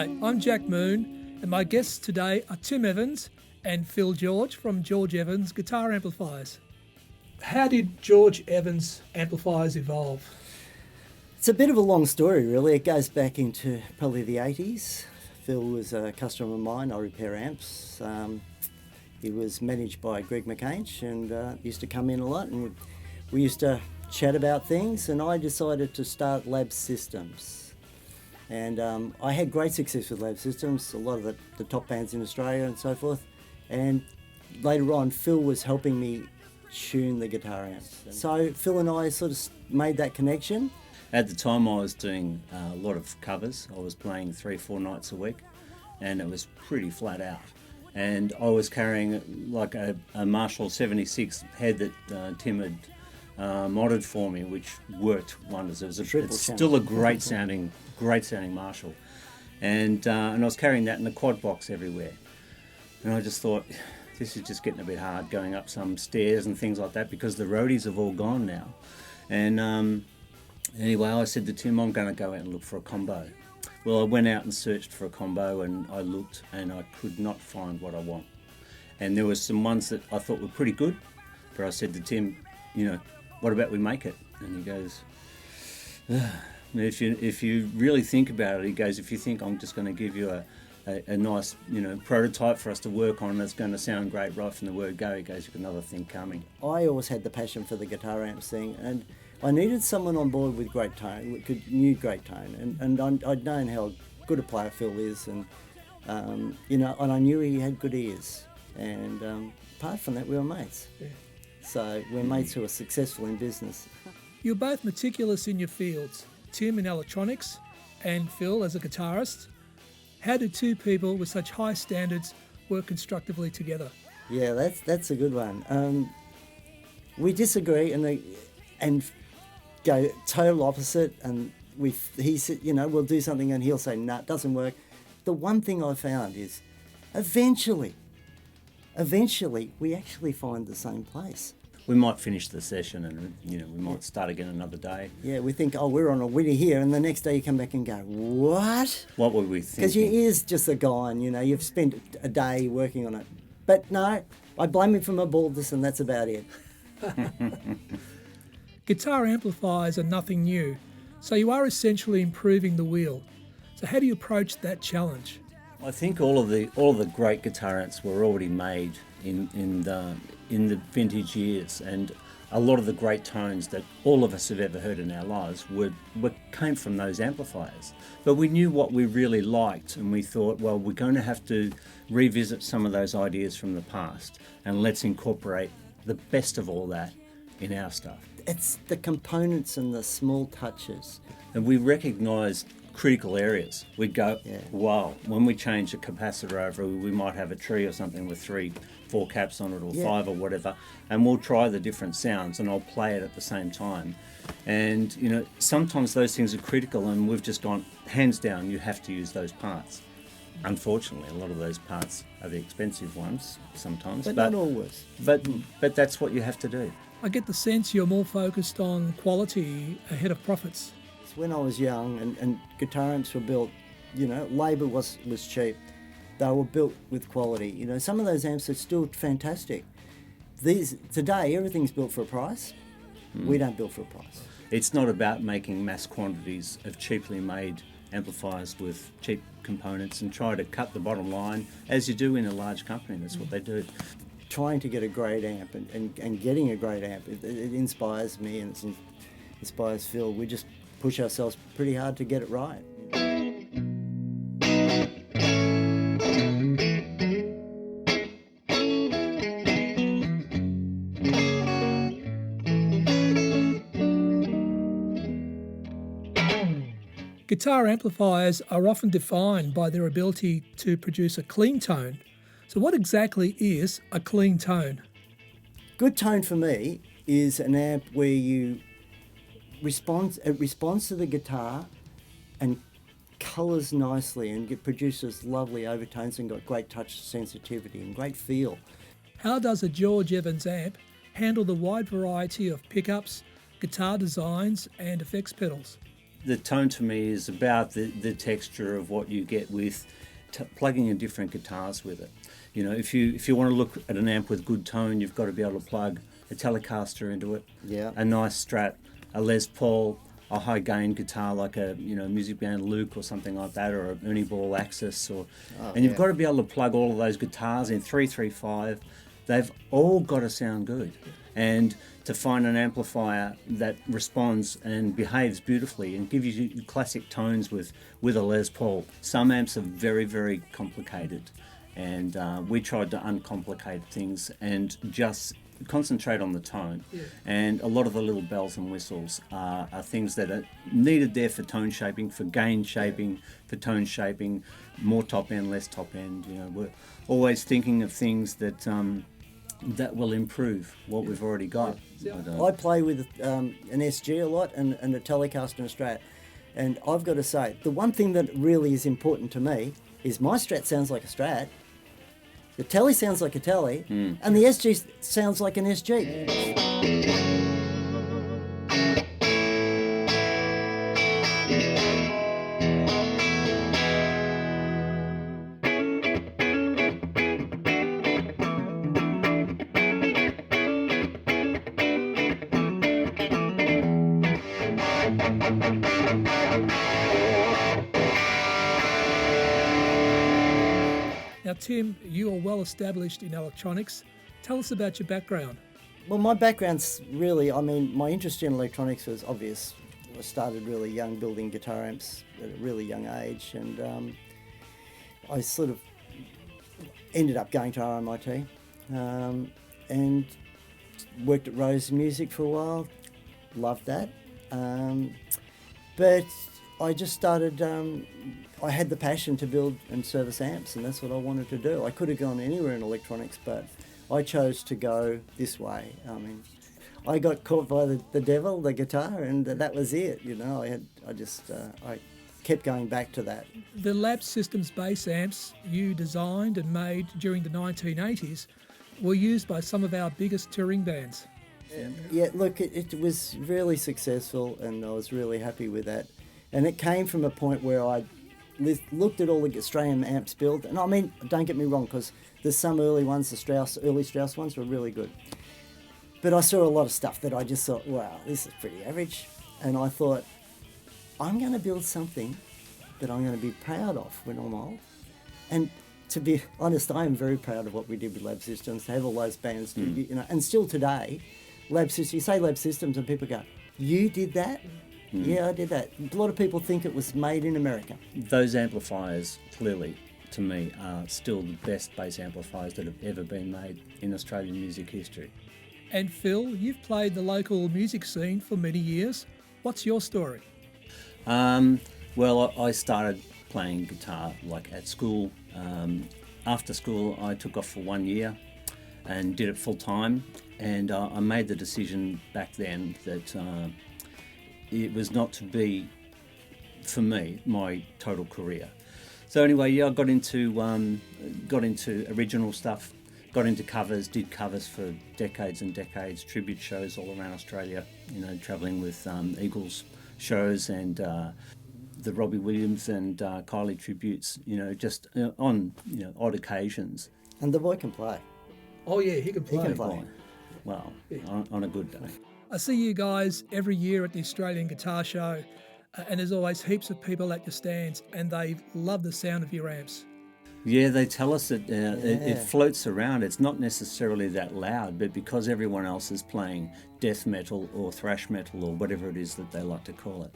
Hi, I'm Jack Moon, and my guests today are Tim Evans and Phil George from George Evans Guitar Amplifiers. How did George Evans Amplifiers evolve? It's a bit of a long story, really. It goes back into probably the 80s. Phil was a customer of mine. I repair amps. He was managed by Greg McCange and used to come in a lot, and we used to chat about things, and I decided to start Lab Systems. And I had great success with Lab Systems, a lot of the top bands in Australia and so forth. And later on, Phil was helping me tune the guitar amps. So Phil and I sort of made that connection. At the time I was doing a lot of covers. I was playing 3-4 nights a week, and it was pretty flat out. And I was carrying like a Marshall 76 head that Tim had modded for me, which worked wonders. It's still a great sounding Marshall. And I was carrying that in the quad box everywhere. And I just thought, this is just getting a bit hard going up some stairs and things like that, because the roadies have all gone now. And anyway, I said to Tim, I'm going to go out and look for a combo. Well, I went out and searched for a combo, and I looked and I could not find what I want. And there were some ones that I thought were pretty good, but I said to Tim, what about we make it? And he goes, if you really think about it, he goes, if you think I'm just going to give you a nice, prototype for us to work on that's going to sound great right from the word go, he goes, you've got another thing coming. I always had the passion for the guitar amps thing, and I needed someone on board with great tone, knew great tone, and I'd known how good a player Phil is, and and I knew he had good ears, and apart from that, we were mates. Yeah. So we're mates who are successful in business. You're both meticulous in your fields, Tim in electronics and Phil as a guitarist. How do two people with such high standards work constructively together? Yeah, that's a good one. We disagree and go total opposite, and he said, we'll do something, and he'll say, no, it doesn't work. The one thing I found is eventually we actually find the same place. We might finish the session and, we might start again another day. Yeah, we think, we're on a winner here, and the next day you come back and go, what? What were we thinking? Because your ear's just a gone, you've spent a day working on it. But no, I blame him for my baldness, and that's about it. Guitar amplifiers are nothing new, so you are essentially improving the wheel. So how do you approach that challenge? I think all of the great guitar amps were already made in the vintage years, and a lot of the great tones that all of us have ever heard in our lives came from those amplifiers. But we knew what we really liked, and we thought, well, we're going to have to revisit some of those ideas from the past, and let's incorporate the best of all that in our stuff. It's the components and the small touches. And we recognised critical areas. We'd go, wow, when we change a capacitor over, we might have a tree or something with 3-4 caps on it, or 5 or whatever, and we'll try the different sounds, and I'll play it at the same time. And sometimes those things are critical, and we've just gone, hands down, you have to use those parts. Unfortunately, a lot of those parts are the expensive ones sometimes, but not always. But that's what you have to do. I get the sense you're more focused on quality ahead of profits. When I was young and guitar amps were built, labour was cheap. They were built with quality. Some of those amps are still fantastic. Today, everything's built for a price. We don't build for a price. It's not about making mass quantities of cheaply made amplifiers with cheap components and try to cut the bottom line, as you do in a large company. That's what they do. Trying to get a great amp and getting a great amp, it inspires me, and it inspires Phil. We just push ourselves pretty hard to get it right. Guitar amplifiers are often defined by their ability to produce a clean tone. So what exactly is a clean tone? Good tone for me is an amp where it responds to the guitar and colours nicely, and it produces lovely overtones and got great touch sensitivity and great feel. How does a George Evans amp handle the wide variety of pickups, guitar designs and effects pedals? the tone to me is about the texture of what you get with plugging in different guitars with it. You know, if you want to look at an amp with good tone, you've got to be able to plug a Telecaster into it, Yeah. a nice Strat, a Les Paul, a high gain guitar like a music band Luke or something like that, or a Ernie Ball Axis, and you've got to be able to plug all of those guitars in 335. They've all got to sound good, and to find an amplifier that responds and behaves beautifully and gives you classic tones with a Les Paul. Some amps are very, very complicated, and we tried to uncomplicate things and just concentrate on the tone. Yeah. And a lot of the little bells and whistles are things that are needed there for tone shaping, for gain shaping, for tone shaping, more top end, less top end. You know, we're always thinking of things that that will improve what we've already got. I play with an SG a lot and a Telecaster and a Strat, and I've got to say, the one thing that really is important to me is my Strat sounds like a Strat, the Tele sounds like a Tele, and the SG sounds like an SG. Now, Tim, you are well established in electronics. Tell us about your background. Well, my background's really, my interest in electronics was obvious. I started really young, building guitar amps at a really young age, and I sort of ended up going to RMIT and worked at Rose Music for a while. Loved that. But I just started, I had the passion to build and service amps, and that's what I wanted to do. I could have gone anywhere in electronics, but I chose to go this way. I got caught by the devil, the guitar, and that was it. You know, I kept going back to that. The Lab Systems bass amps you designed and made during the 1980s were used by some of our biggest touring bands. Yeah, look, it was really successful, and I was really happy with that. And it came from a point where I looked at all the Australian amps built, and don't get me wrong, because there's some early ones, the early Strauss ones were really good. But I saw a lot of stuff that I just thought, wow, this is pretty average. And I thought, I'm going to build something that I'm going to be proud of when I'm old. And to be honest, I am very proud of what we did with Lab Systems, to have all those bands, and still today, Lab Systems, you say Lab Systems and people go, you did that? Yeah, I did that. A lot of people think it was made in America. Those amplifiers, clearly, to me, are still the best bass amplifiers that have ever been made in Australian music history. And Phil, you've played the local music scene for many years. What's your story? Well, I started playing guitar at school. After school, I took off for 1 year and did it full time. And I made the decision back then that it was not to be, for me, my total career. So anyway, yeah, I got into original stuff, got into covers, did covers for decades and decades, tribute shows all around Australia, travelling with Eagles shows and the Robbie Williams and Kylie tributes, just on odd occasions. And the boy can play. Oh yeah, he can play. He can play. Well, on a good day. I see you guys every year at the Australian Guitar Show, and there's always heaps of people at your stands, and they love the sound of your amps. Yeah, they tell us that it floats around. It's not necessarily that loud, but because everyone else is playing death metal or thrash metal or whatever it is that they like to call it,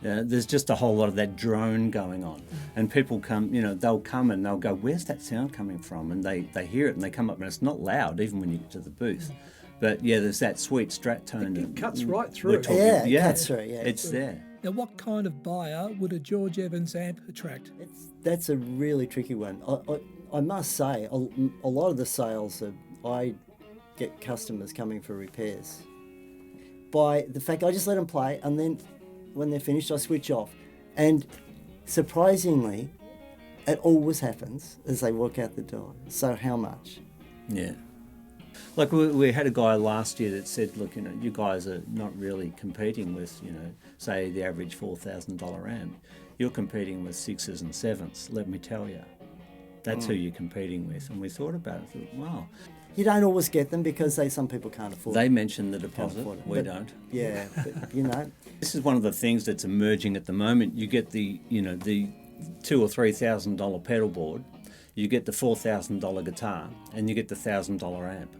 there's just a whole lot of that drone going on. And people come, they'll come and they'll go, where's that sound coming from? And they hear it and they come up and it's not loud, even when you get to the booth. But yeah, there's that sweet Strat tone. It cuts right through. Cuts through, yeah. It's there. Now, what kind of buyer would a George Evans amp attract? That's a really tricky one. I must say, a lot of the sales, I get customers coming for repairs. By the fact I just let them play, and then when they're finished, I switch off. And surprisingly, it always happens as they walk out the door. So how much? Yeah. Like we had a guy last year that said, look, you guys are not really competing with, say the average $4,000 amp. You're competing with 6s and 7s, let me tell you. That's who you're competing with. And we thought about it, thought, wow. You don't always get them because some people can't afford They it. mention the deposit, we don't. Yeah, but, This is one of the things that's emerging at the moment. You get the $2,000 or $3,000 pedal board, you get the $4,000 guitar, and you get the $1,000 amp.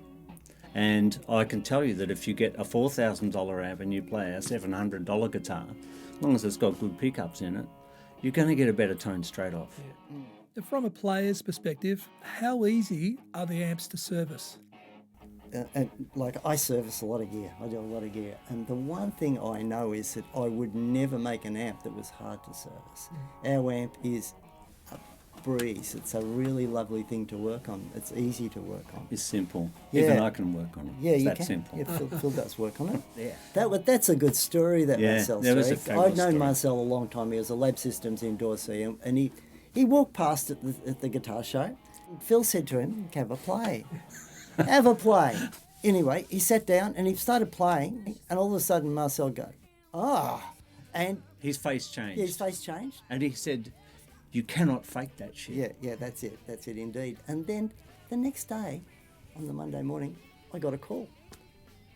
And I can tell you that if you get a $4,000 amp and you play a $700 guitar, as long as it's got good pickups in it, you're going to get a better tone straight off. Yeah. Now, from a player's perspective, how easy are the amps to service? and like I service a lot of gear. I do a lot of gear. And the one thing I know is that I would never make an amp that was hard to service. Our amp is a breeze. It's a really lovely thing to work on. It's easy to work on. It's simple. Yeah. Even I can work on it. Yeah, it's you that can. simple. Yeah, Phil does work on it. Yeah. That's a good story, that Yeah, Marcel that was story. a fabulous I've known story. Marcel a long time. He was a Lab Systems endorsee, and he walked past at the guitar show. Phil said to him, "Have a play. Have a play." Anyway, he sat down and he started playing, and all of a sudden Marcel goes, and His face changed. his face changed. And he said, "You cannot fake that shit." Yeah, that's it indeed. And then the next day, on the Monday morning, I got a call.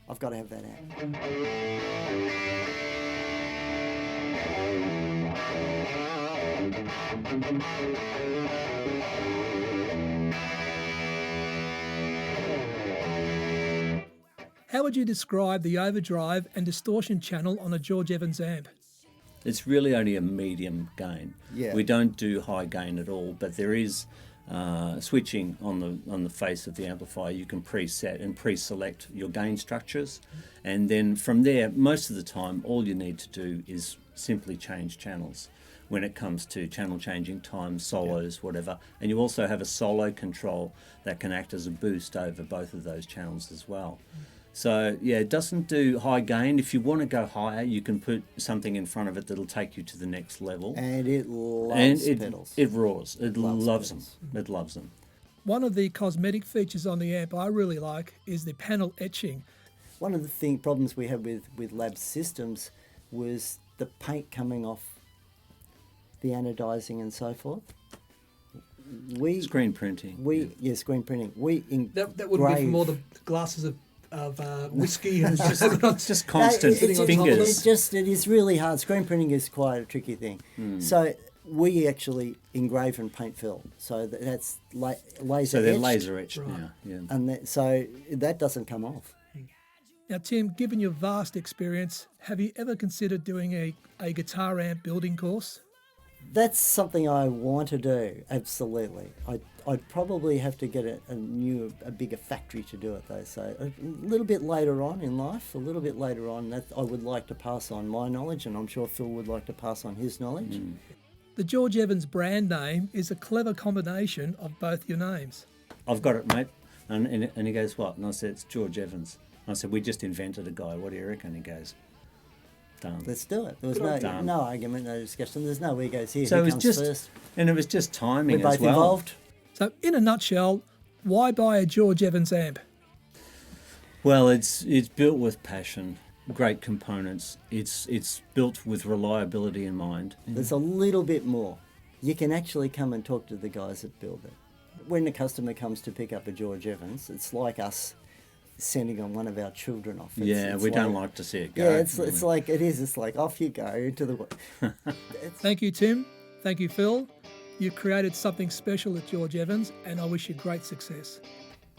I've got to have that amp. How would you describe the Overdrive and Distortion channel on a George Evans amp? It's really only a medium gain. Yeah. We don't do high gain at all, but there is switching on the face of the amplifier. You can preset and pre-select your gain structures, and then from there, most of the time, all you need to do is simply change channels when it comes to channel changing times, solos, whatever. And you also have a solo control that can act as a boost over both of those channels as well. So, yeah, it doesn't do high gain. If you want to go higher, you can put something in front of it that'll take you to the next level. And it loves pedals. It roars. It loves them. pedals. It loves them. One of the cosmetic features on the amp I really like is the panel etching. One of the problems we had with Lab Systems was the paint coming off the anodizing and so forth. Screen printing. Screen printing. We engrave. That would be from all the glasses of whiskey and Just constant fingers. It is really hard. Screen printing is quite a tricky thing. So we actually engrave and paint fill. So that's laser. So they're etched, laser etched Right. now. Yeah. and so that doesn't come off. Now, Tim, given your vast experience, have you ever considered doing a guitar amp building course? That's something I want to do. Absolutely. I'd probably have to get a bigger factory to do it though. So a little bit later on in life, that I would like to pass on my knowledge, and I'm sure Phil would like to pass on his knowledge. The George Evans brand name is a clever combination of both your names. I've got it, mate. And he goes, what? And I said, it's George Evans. I said, we just invented a guy. What do you reckon? He goes, done. Let's do it. There was Done. no argument, no discussion. There's no egos here. So Who it was comes just, first? and it was just timing We're as both well. involved. So, in a nutshell, why buy a George Evans amp? Well, it's built with passion, great components. It's built with reliability in mind. There's a little bit more. You can actually come and talk to the guys that build it. When the customer comes to pick up a George Evans, it's like us sending on one of our children off. It's We don't like to see it go. Yeah, it's like it is. It's like off you go into the. Thank you, Tim. Thank you, Phil. You've created something special at George Evans, and I wish you great success.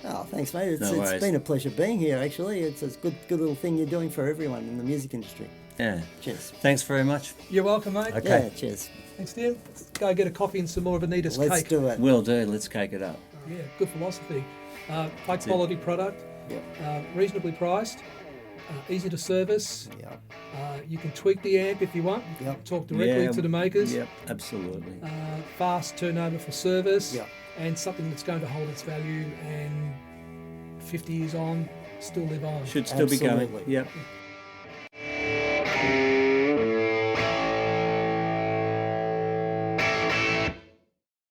Oh, thanks, mate. It's worries. been a pleasure being here. Actually, it's a good little thing you're doing for everyone in the music industry. Yeah. Cheers. Thanks very much. You're welcome, mate. Okay. Yeah, cheers. Thanks, Tim. Let's go get a coffee and some more of Anita's Let's cake. do it. Will do. Let's cake it up. Yeah, good philosophy. High quality product, Yep. reasonably priced, easy to service. Yep. You can tweak the amp if you want. Yep. Talk directly to the makers. Yep, absolutely. Fast turnover for service. Yep. And something that's going to hold its value and 50 years on, still live on. Should still be going. Absolutely. Yep.